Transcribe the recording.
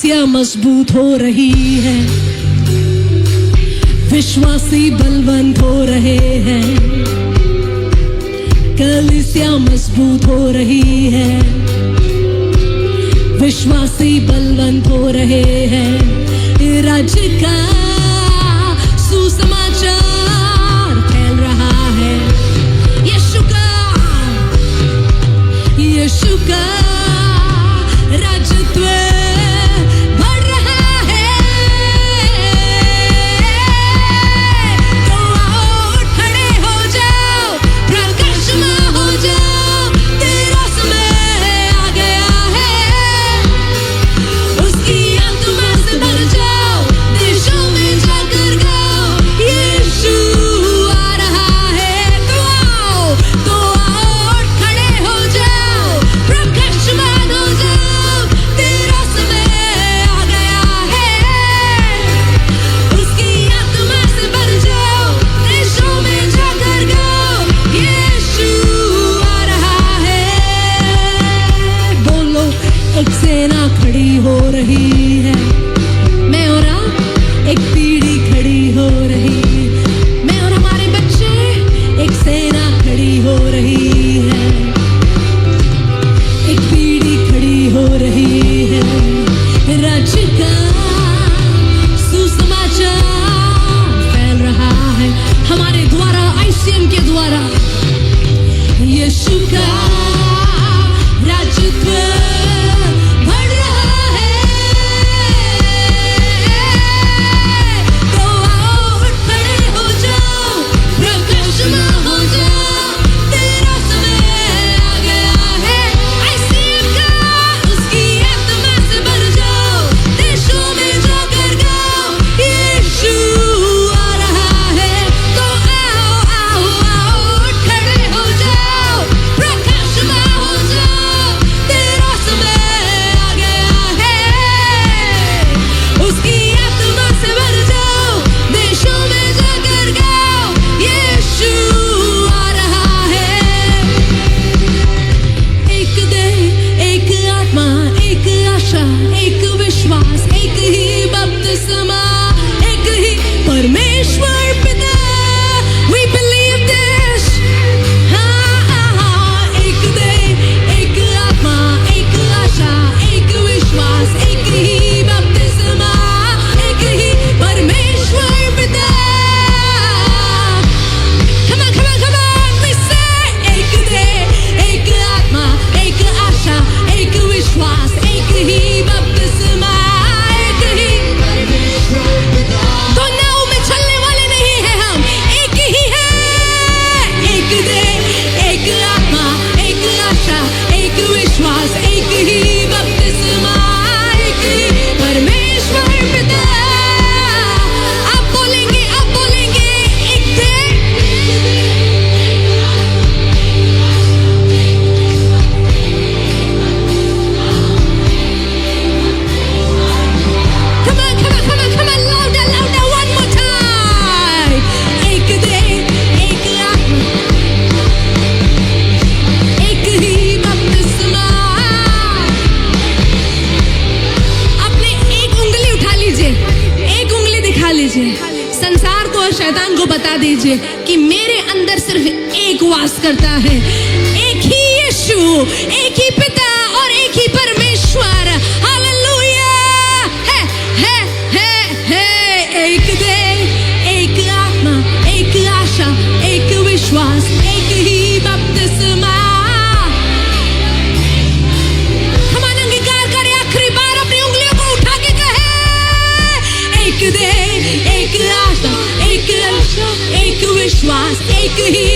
कलीसिया मजबूत हो रही है, विश्वासी बलवंत हो रहे हैं। कलीसिया मजबूत हो रही है, विश्वासी बलवंत हो रहे हैं। राज्य का सुसमाचार फैल रहा है। यीशु का राजत्व बढ़ रहा है। तो आओ खड़े हो जाओ, प्रकाशमान हो जाओ, तेरा समय आ गया है। उसकी आत्मा से भर जाओ, देशों में जाकर गाओ, यीशु आ रहा है। तो आओ खड़े हो जाओ, प्रकाशमान हो जाओ, तेरा समय आ गया है। उसकी आत्मा से भर जाओ, देशों में जाकर गाओ, यीशु आ रहा है। बोलो, एक सेना खड़ी हो रही है, मैं और आप, एक पीढ़ी खड़ी हो रही, मैं और हमारे बच्चे, एक सेना खड़ी हो रही है, एक पीढ़ी खड़ी हो रही है। राज्य का सुसमाचार फैल रहा है हमारे द्वारा, ICM के द्वारा। यीशु का राजत्व बढ़ रहा है। तो आओ खड़े हो जाओ, प्रकाशमान हो जाओ, तेरा समय आ गया है। ICM का उसकी आत्मा से भर जाओ, देशों में जाकर गाओ, यीशु आ रहा है। तो आओ खड़े हो जाओ, प्रकाशमान हो जाओ, तेरा समय आ गया है। उसकी आत्मा से भर जाओ, देशों में जाकर गाओ, यीशु आ रहा है। एक देह, एक आत्मा, एक आशा, एक विश्वास, एक ही बपतिस्मा, एक ही परमेश्वर पिता। We believe this। हाँ, एक देह, एक आत्मा, एक आशा, एक विश्वास, एक ही बपतिस्मा, एक ही परमेश्वर पिता। Come on, we say एक देह, एक आत्मा, एक आशा, एक विश्वास, एक ही बपतिस्मा, एक ही परमेश्वर पिता। दो नाव में चलने वाले नहीं हैं हम, एक ही है। एक देह, एक आत्मा, एक आशा, एक विश्वास, एक ही बपतिस्मा, एक ही परमेश्वर पिता। आप बोलेंगे, एक देह, come on, louder, one more time। एक देह, एक आत्मा, एक ही बपतिस्मा। अपने एक उंगली उठा लीजिए, एक उंगली दिखा लीजिए, संसार को और शैतान को बता दीजिए कि मेरे अंदर सिर्फ एक वास करता है, एक ही यीशु, एक ही पिता और एक ही परमेश्वर। हालेलुया। है। एक देह, एक आत्मा, एक आशा, एक विश्वास, एक ही बपतिस्मा। हम अंगीकार करें, आखिरी बार अपनी उंगलियों को उठा के कहे, एक देह, एक आशा, एक विश्वास, एक ही